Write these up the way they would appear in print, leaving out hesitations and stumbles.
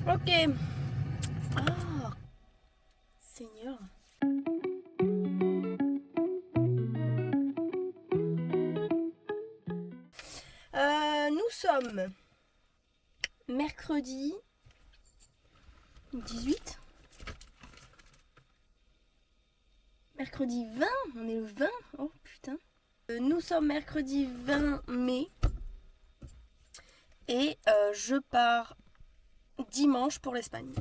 Ok. Ah, Seigneur. Nous sommes mercredi 18. Mercredi 20, on est le 20. Oh putain. Nous sommes mercredi 20 mai. Et je pars dimanche pour l'Espagne.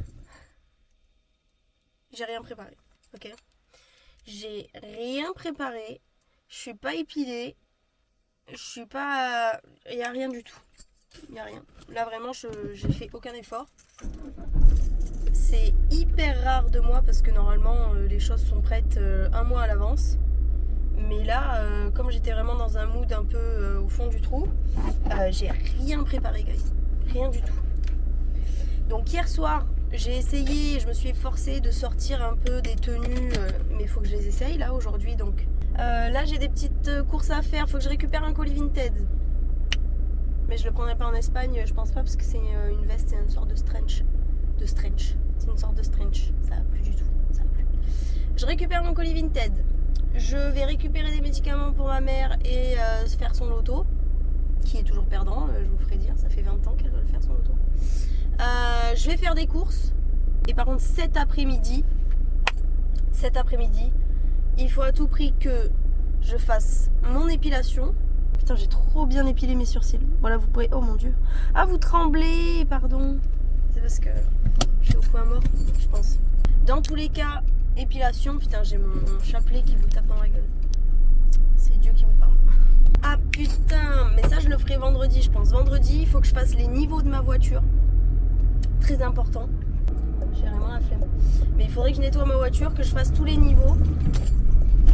J'ai rien préparé, ok? J'ai rien préparé. Je suis pas épilée. Je suis pas... Il n'y a rien du tout. Il n'y a rien. Là vraiment, j'ai fait aucun effort. C'est hyper rare de moi parce que normalement, les choses sont prêtes un mois à l'avance. Mais là, comme j'étais vraiment dans un mood un peu au fond du trou, j'ai rien préparé, guys. Rien du tout. Donc hier soir, j'ai essayé, je me suis efforcée de sortir un peu des tenues, mais il faut que je les essaye là aujourd'hui. Donc là, j'ai des petites courses à faire. Il faut que je récupère un colis Vinted. Mais je le prendrai pas en Espagne, je pense pas, parce que c'est une veste, c'est une sorte de stretch. C'est une sorte de stretch. Ça va plus du tout. Ça va plus. Je récupère mon colis Vinted. Je vais récupérer des médicaments pour ma mère et faire son loto, qui est toujours perdant, je vous ferai dire, ça fait 20 ans qu'elle doit le faire son loto. Je vais faire des courses. Et par contre cet après-midi, il faut à tout prix que je fasse mon épilation. Putain, j'ai trop bien épilé mes sourcils. Voilà, vous pourrez... Oh mon dieu. Ah, vous tremblez, pardon. C'est parce que je suis au point mort, je pense. Dans tous les cas, épilation. Putain, j'ai mon chapelet qui vous tape dans la gueule. C'est Dieu qui vous parle. Ah putain, mais ça je le ferai vendredi, je pense. Vendredi, il faut que je fasse les niveaux de ma voiture. Très important. J'ai vraiment la flemme. Mais il faudrait que je nettoie ma voiture, que je fasse tous les niveaux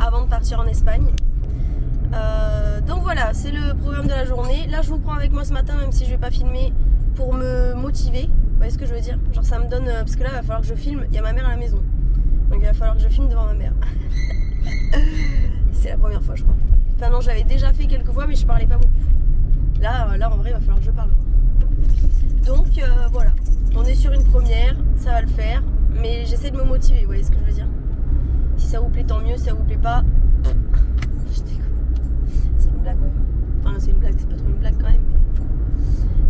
avant de partir en Espagne. Donc voilà, c'est le programme de la journée. Là, je vous prends avec moi ce matin, même si je vais pas filmer, pour me motiver. Vous voyez ce que je veux dire? Genre ça me donne... Parce que là, il va falloir que je filme. Il y a ma mère à la maison. Donc il va falloir que je filme devant ma mère. C'est la première fois, je crois. Enfin non, j'avais déjà fait quelques fois, mais je parlais pas beaucoup. Là en vrai, il va falloir que je parle. Donc voilà, on est sur une première, ça va le faire. Mais j'essaie de me motiver, vous voyez ce que je veux dire? Si ça vous plaît, tant mieux. Si ça vous plaît pas... Je déconne. C'est une blague, ouais. Enfin, c'est une blague, c'est pas trop une blague quand même.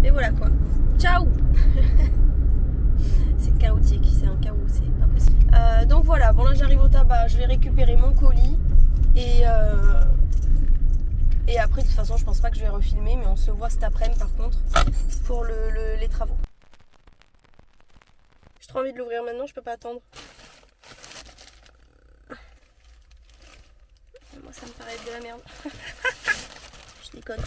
Mais voilà quoi. Ciao. C'est chaotique, c'est un chaos, c'est pas possible. Donc voilà, bon là j'arrive au tabac, je vais récupérer mon colis. Et après, de toute façon, je pense pas que je vais refilmer, mais on se voit cet après-midi par contre pour les travaux. J'ai trop envie de l'ouvrir maintenant, je peux pas attendre. Moi, ça me paraît être de la merde. Je déconne.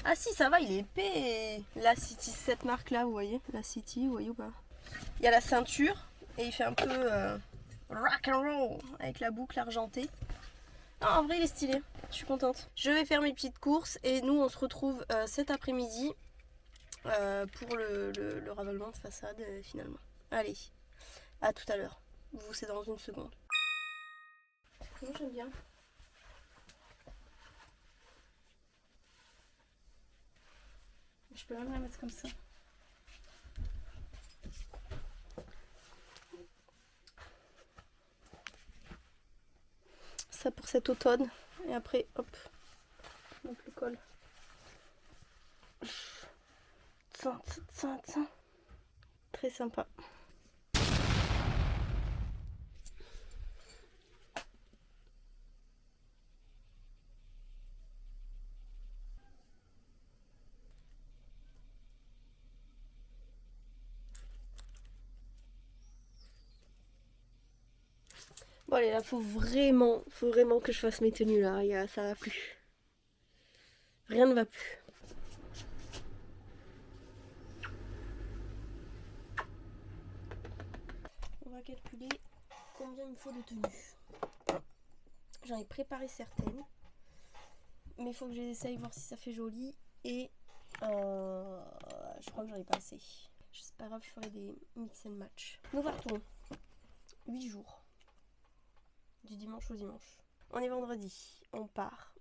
Ah si, ça va, il est épais. La City, cette marque là, vous voyez? La City, vous voyez ou pas? Il y a la ceinture et il fait un peu rock and roll avec la boucle argentée. Non, en vrai, il est stylé. Je suis contente. Je vais faire mes petites courses et nous, on se retrouve cet après-midi pour le ravalement de façade finalement. Allez, à tout à l'heure. Vous, c'est dans une seconde. Moi, j'aime bien. Je peux même la mettre comme ça. Ça pour cet automne. Et après, hop, donc le col. Très sympa. Bon allez, là faut vraiment que je fasse mes tenues là, ça va plus. Rien ne va plus. On va calculer combien il me faut de tenues. J'en ai préparé certaines. Mais il faut que je les essaye, voir si ça fait joli. Et je crois que j'en ai pas assez. C'est pas grave, je ferai des mix and match. Nous partons 8 jours. Du dimanche au dimanche. On est vendredi. On part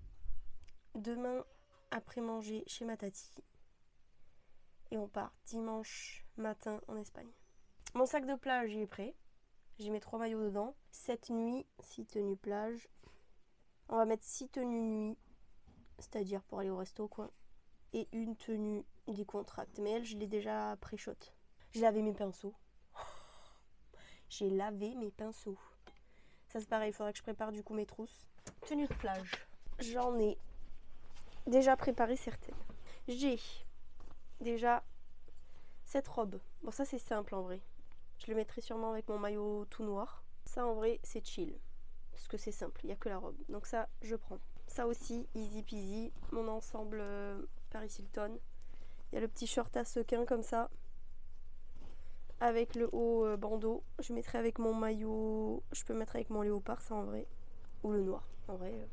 demain après manger chez ma tati. Et on part dimanche matin en Espagne. Mon sac de plage, il est prêt. J'ai mes 3 maillots dedans. 7 nuits, 6 tenues plage. On va mettre 6 tenues nuit, c'est-à-dire pour aller au resto, quoi. Et une tenue décontracte. Mais elle, je l'ai déjà pré-shot. J'ai lavé mes pinceaux. J'ai lavé mes pinceaux. Ça, c'est pareil, il faudrait que je prépare du coup mes trousses. Tenue de plage. J'en ai déjà préparé certaines. J'ai déjà cette robe. Bon, ça, c'est simple en vrai. Je le mettrai sûrement avec mon maillot tout noir. Ça, en vrai, c'est chill. Parce que c'est simple, il n'y a que la robe. Donc ça, je prends. Ça aussi, easy peasy. Mon ensemble Paris Hilton. Il y a le petit short à sequins comme ça. Avec le haut bandeau. Je mettrai avec mon maillot. Je peux mettre avec mon léopard, ça en vrai. Ou le noir. En vrai,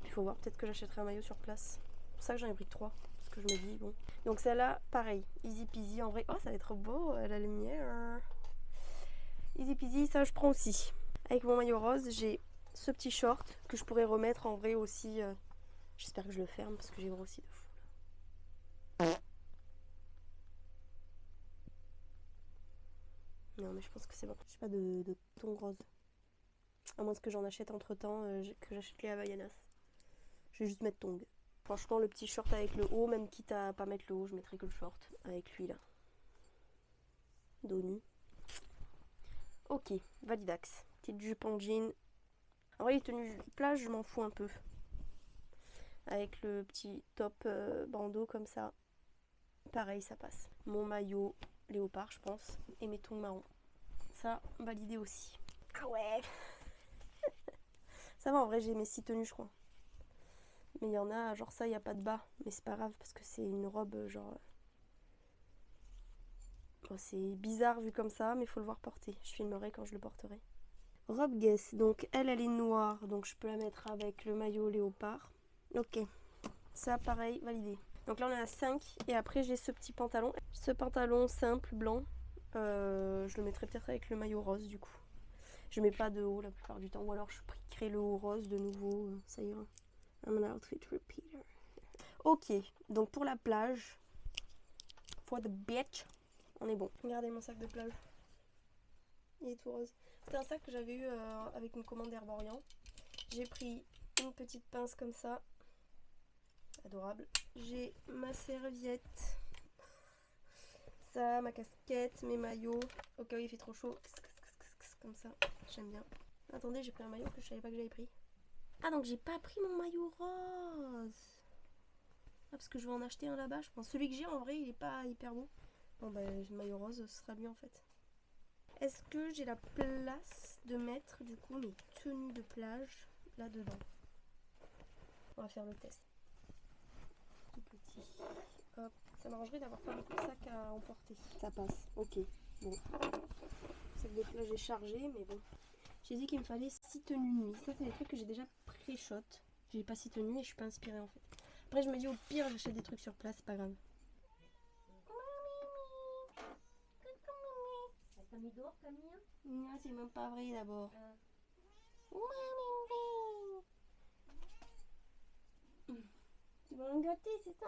il faut voir. Peut-être que j'achèterai un maillot sur place. C'est pour ça que j'en ai pris que 3. Parce que je me dis, bon. Donc celle-là, pareil. Easy peasy en vrai. Oh, ça va être beau, la lumière. Easy peasy, ça je prends aussi. Avec mon maillot rose, j'ai ce petit short que je pourrais remettre en vrai aussi. J'espère que je le ferme parce que j'ai grossi de fou. Non mais je pense que c'est bon. Je sais pas de ton rose. À moins que j'en achète entre temps, que j'achète les Havaianas. Je vais juste mettre tong. Franchement le petit short avec le haut, même quitte à pas mettre le haut, je mettrai que le short avec lui là. Dos nu. Ok, validax. Petite jupe en jean. En vrai les tenues plage je m'en fous un peu. Avec le petit top bandeau comme ça. Pareil, ça passe. Mon maillot léopard, je pense. Et mes tongs marrons. Ça, validé aussi. Ah ouais. Ça va, en vrai, j'ai mes 6 tenues, je crois. Mais il y en a, genre ça, il n'y a pas de bas. Mais c'est pas grave, parce que c'est une robe, genre... Bon, c'est bizarre vu comme ça, mais il faut le voir porter. Je filmerai quand je le porterai. Robe Guess. Donc, elle est noire. Donc, je peux la mettre avec le maillot léopard. Ok. Ça, pareil, validé. Donc là on est à 5 et après j'ai ce petit pantalon. Ce pantalon simple blanc, je le mettrai peut-être avec le maillot rose du coup. Je mets pas de haut la plupart du temps ou alors je prendrai le haut rose de nouveau, ça ira. I'm an outfit repeater. Ok, donc pour la plage, for the beach, on est bon. Regardez mon sac de plage, il est tout rose. C'était un sac que j'avais eu avec une commande Herborian. J'ai pris une petite pince comme ça. Adorable. J'ai ma serviette, ça, ma casquette, mes maillots, au cas où il fait trop chaud, comme ça, j'aime bien. Attendez, j'ai pris un maillot que je savais pas que j'avais pris. Ah donc j'ai pas pris mon maillot rose. Ah parce que je vais en acheter un là-bas, je pense. Celui que j'ai en vrai, il est pas hyper beau. Bon bah le maillot rose, ce sera lui en fait. Est-ce que j'ai la place de mettre du coup mes tenues de plage là-dedans? On va faire le test. Tout petit. Hop. Ça m'arrangerait d'avoir pas beaucoup de sacs à emporter. Ça passe, ok. Bon. Le sac de plage est chargé, mais bon. J'ai dit qu'il me fallait 6 tenues nuit. Ça, c'est des trucs que j'ai déjà pré-shot. J'ai pas 6 tenues et je suis pas inspirée en fait. Après, je me dis au pire, j'achète des trucs sur place, c'est pas grave. T'as mis dehors, Camille? Non, c'est même pas vrai d'abord. Tu vas me gâter, c'est ça?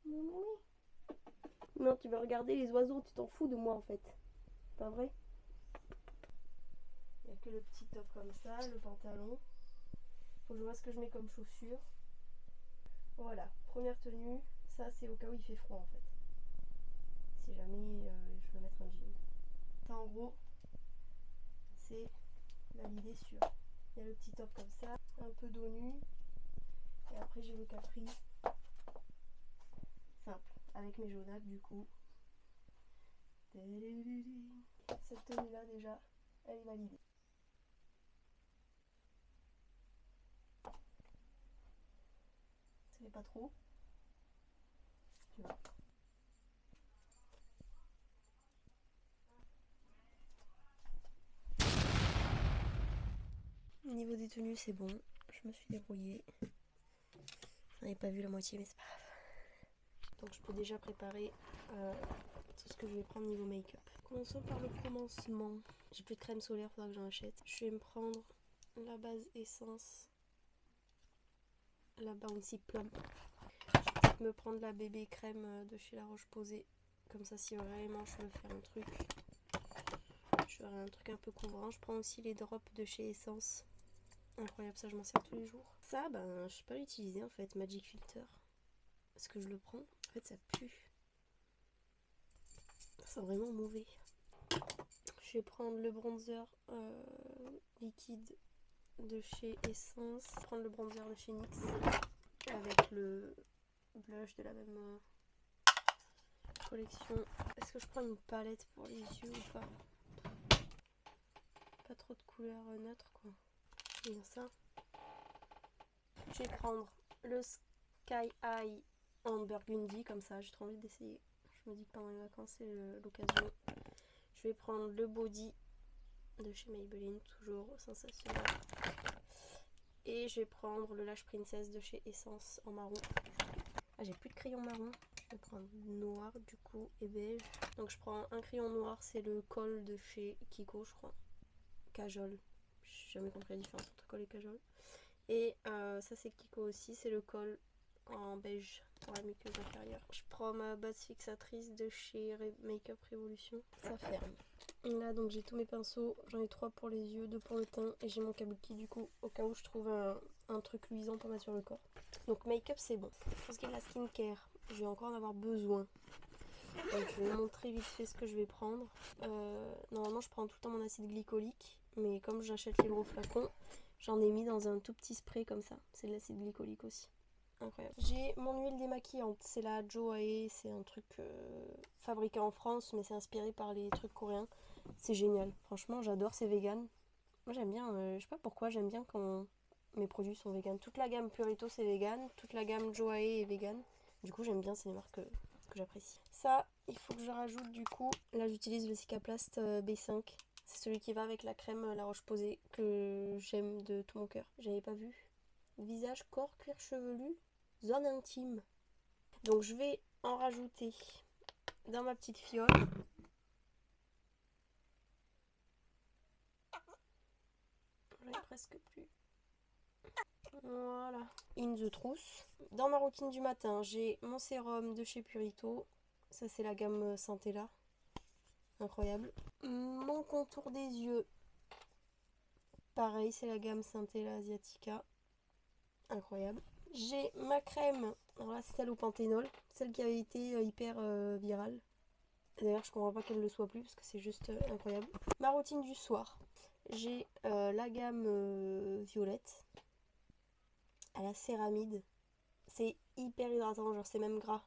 Non, tu veux regarder les oiseaux, tu t'en fous de moi en fait. Pas vrai? Il n'y a que le petit top comme ça, le pantalon. Faut que je vois ce que je mets comme chaussures. Voilà, première tenue. Ça, c'est au cas où il fait froid en fait. Si jamais je veux mettre un jean. Ça, en gros, c'est validé sûr. Il y a le petit top comme ça, un peu dos nu. Et après, j'ai le capri. Simple, avec mes jaunâtres du coup. Cette tenue là déjà, elle est validée. Ça fait pas trop. Tu vois. Au niveau des tenues, c'est bon. Je me suis débrouillée. J'en ai pas vu la moitié, mais c'est pas grave. Donc je peux déjà préparer tout ce que je vais prendre niveau make-up. Commençons par le commencement. J'ai plus de crème solaire, faudra que j'en achète. Je vais me prendre la base essence, la Bouncy Plum. Je vais peut-être me prendre la bébé crème de chez La Roche-Posay. Comme ça, si vraiment je veux faire un truc, J'aurai un truc un peu couvrant. Je prends aussi les drops de chez Essence. Incroyable, ça je m'en sers tous les jours. Ça, ben, je sais pas l'utiliser en fait, Magic Filter. Est-ce que je le prends? En fait, ça pue. Ça sent vraiment mauvais. Je vais prendre le bronzer liquide de chez Essence. Je vais prendre le bronzer de chez NYX avec le blush de la même collection. Est-ce que je prends une palette pour les yeux ou pas? Pas trop de couleurs neutres quoi. Et ça. Je vais prendre le Sky High en burgundy comme ça. J'ai trop envie d'essayer. Je me dis que pendant les vacances c'est l'occasion. Je vais prendre le body de chez Maybelline, toujours sensationnel. Et je vais prendre le Lash Princess de chez Essence en marron. Ah, j'ai plus de crayon marron. Je vais prendre noir du coup et beige. Donc je prends un crayon noir, c'est le Col de chez Kiko, je crois. Kajol. J'ai jamais compris la différence entre Col et Kajol. Et ça c'est Kiko aussi, c'est le Col en beige pour la muqueuse inférieure. Je prends ma base fixatrice de chez Makeup Revolution. Ça ferme. Et là donc j'ai tous mes pinceaux, j'en ai 3 pour les yeux, 2 pour le teint et j'ai mon kabuki du coup au cas où je trouve un truc luisant pour mettre sur le corps. Donc make-up c'est bon. Pour ce qui est de la skincare, je vais encore en avoir besoin. Donc je vais vous montrer vite fait ce que je vais prendre. Normalement je prends tout le temps mon acide glycolique, mais comme j'achète les gros flacons, j'en ai mis dans un tout petit spray comme ça. C'est de l'acide glycolique aussi. Incroyable. J'ai mon huile démaquillante, c'est la Joae, c'est un truc fabriqué en France mais c'est inspiré par les trucs coréens. C'est génial, franchement j'adore, c'est vegan. Moi j'aime bien, je sais pas pourquoi, j'aime bien quand mes produits sont vegan. Toute la gamme Purito c'est vegan, toute la gamme Joae est vegan. Du coup j'aime bien, c'est des marques que j'apprécie. Ça, il faut que je rajoute du coup, là j'utilise le Cicaplast B5. C'est celui qui va avec la crème La Roche-Posay que j'aime de tout mon cœur. J'avais pas vu. Visage, corps, cuir chevelu, zone intime. Donc je vais en rajouter dans ma petite fiole. J'en ai presque plus. Voilà. In the trousse. Dans ma routine du matin, j'ai mon sérum de chez Purito. Ça c'est la gamme Centella. Incroyable. Mon contour des yeux. Pareil, c'est la gamme Centella Asiatica. Incroyable. J'ai ma crème. Alors là, c'est celle au panthénol. Celle qui avait été hyper virale. D'ailleurs, je comprends pas qu'elle le soit plus parce que c'est juste incroyable. Ma routine du soir. J'ai la gamme violette à la céramide. C'est hyper hydratant, genre c'est même gras.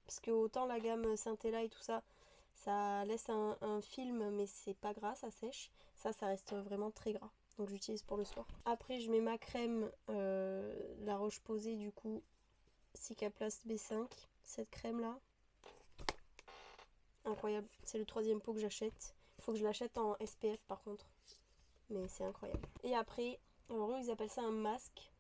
Parce que autant la gamme Centella et tout ça, ça laisse un film mais c'est pas gras, ça sèche. Ça reste vraiment très gras. Donc j'utilise pour le soir. Après je mets ma crème La Roche-Posay du coup Cicaplast B5. Cette crème là. Incroyable. C'est le 3e pot que j'achète. Il faut que je l'achète en SPF par contre. Mais c'est incroyable. Et après, alors eux ils appellent ça un masque.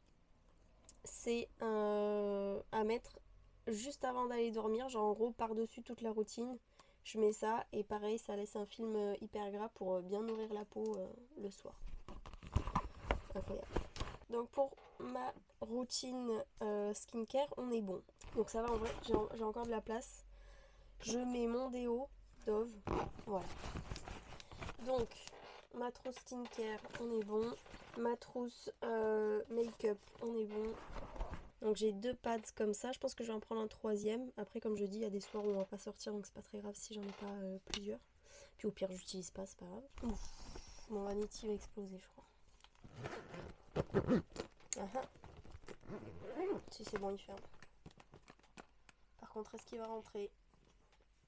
C'est à mettre juste avant d'aller dormir. Genre en gros par-dessus toute la routine. Je mets ça et pareil ça laisse un film hyper gras pour bien nourrir la peau le soir. Incroyable. Donc pour ma routine skincare, on est bon. Donc ça va en vrai, j'ai encore de la place. Je mets mon déo Dove. Voilà. Donc ma trousse skincare, on est bon. Ma trousse make-up, on est bon. Donc j'ai 2 pads comme ça. Je pense que je vais en prendre un 3e. Après comme je dis, il y a des soirs où on va pas sortir, donc c'est pas très grave si j'en ai pas plusieurs. Puis au pire j'utilise pas, c'est pas grave. Ouf, mon vanity va exploser je crois. Si c'est bon, il ferme. Par contre, est-ce qu'il va rentrer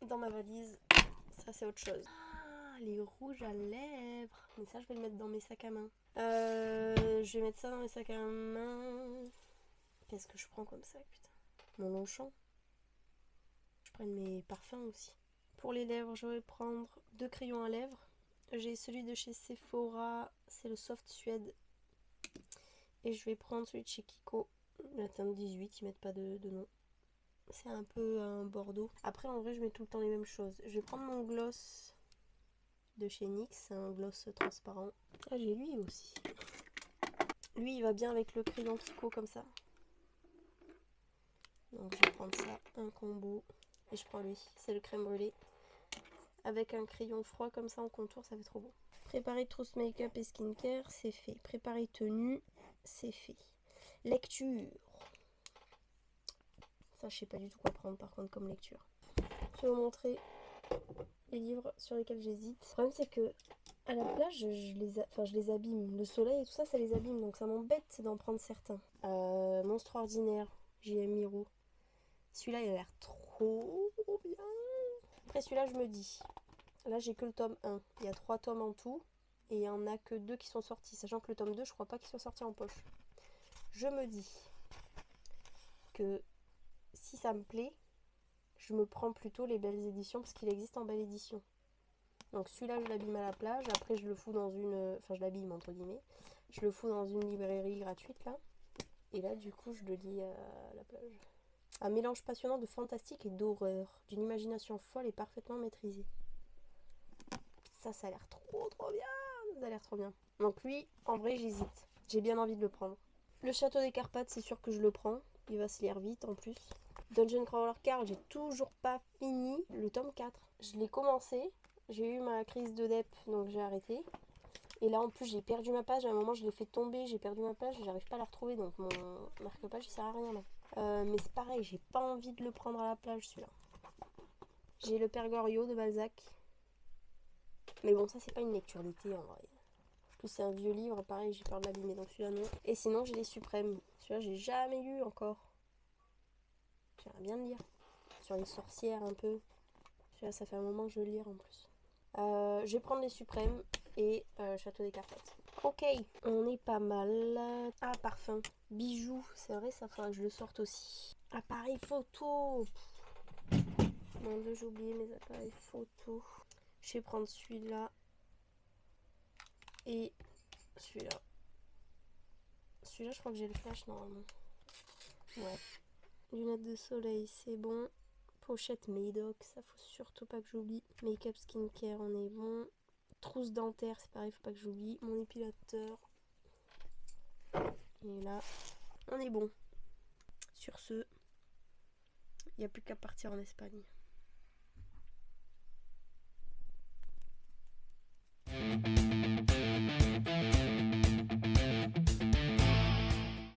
dans ma valise? Ça, c'est autre chose. Ah, les rouges à lèvres. Mais ça, je vais le mettre dans mes sacs à main. Je vais mettre ça dans mes sacs à main. Qu'est-ce que je prends comme sac, putain? Mon Longchamp. Je prends mes parfums aussi. Pour les lèvres, je vais prendre 2 crayons à lèvres. J'ai celui de chez Sephora. C'est le Soft Suède. Et je vais prendre celui de chez Kiko. La teinte 18, ils mettent pas de nom. C'est un peu un bordeaux. Après, en vrai, je mets tout le temps les mêmes choses. Je vais prendre mon gloss de chez NYX. C'est un gloss transparent. Ah, j'ai lui aussi. Lui, il va bien avec le crayon Kiko comme ça. Donc, je vais prendre ça, un combo. Et je prends lui. C'est le crème brûlée avec un crayon froid comme ça en contour, ça fait trop beau. Préparer trousse make-up et skincare, c'est fait. Préparer tenue, c'est fait. Lecture. Ça, je sais pas du tout quoi prendre par contre comme lecture. Je vais vous montrer les livres sur lesquels j'hésite. Le problème, c'est que à la plage, je les abîme. Le soleil et tout ça, ça les abîme. Donc ça m'embête d'en prendre certains. Monstre ordinaire, J.M. Miro. Celui-là, il a l'air trop bien. Après celui-là, je me dis, là j'ai que le tome 1. Il y a 3 tomes en tout. Et il n'y en a que 2 qui sont sortis. Sachant que le tome 2, je crois pas qu'il soit sorti en poche. Je me dis que si ça me plaît, je me prends plutôt les belles éditions parce qu'il existe en belle édition. Donc celui-là, je l'abîme à la plage. Après, je le fous dans une... Enfin, je l'abîme entre guillemets. Je le fous dans une librairie gratuite là. Et là, du coup, je le lis à la plage. Un mélange passionnant de fantastique et d'horreur, d'une imagination folle et parfaitement maîtrisée. Ça a l'air trop bien. Ça a l'air trop bien. Donc lui, en vrai, j'hésite. J'ai bien envie de le prendre. Le Château des Carpates, c'est sûr que je le prends. Il va se lire vite en plus. Dungeon Crawler Card, j'ai toujours pas fini le tome 4. Je l'ai commencé. J'ai eu ma crise de dep, donc j'ai arrêté. Et là, en plus, j'ai perdu ma page. À un moment, je l'ai fait tomber. J'ai perdu ma page et j'arrive pas à la retrouver. Donc mon marque-page, il sert à rien là. Mais c'est pareil, j'ai pas envie de le prendre à la plage celui-là. J'ai le Père Goriot de Balzac. Mais bon, ça c'est pas une lecture d'été en vrai. En plus c'est un vieux livre, pareil j'ai peur de l'abîmer, donc celui-là non. Et sinon j'ai les Suprêmes. Celui-là j'ai jamais lu encore. J'aimerais bien le lire. Sur les sorcières un peu. Celui-là ça fait un moment que je veux le lire en plus. Je vais prendre les Suprêmes et Château des Carpates. Ok, on est pas mal. Ah, parfum. Bijoux, c'est vrai, ça faudra que je le sorte aussi. Appareil photo. Mon dieu, j'ai oublié mes appareils photo. Je vais prendre celui-là. Et celui-là. Celui-là, je crois que j'ai le flash normalement. Ouais. Lunettes de soleil, c'est bon. Pochette Médoc, ça faut surtout pas que j'oublie. Make-up skincare, on est bon. Trousse dentaire, c'est pareil, faut pas que j'oublie. Mon épilateur. Et là, on est bon. Sur ce, il n'y a plus qu'à partir en Espagne.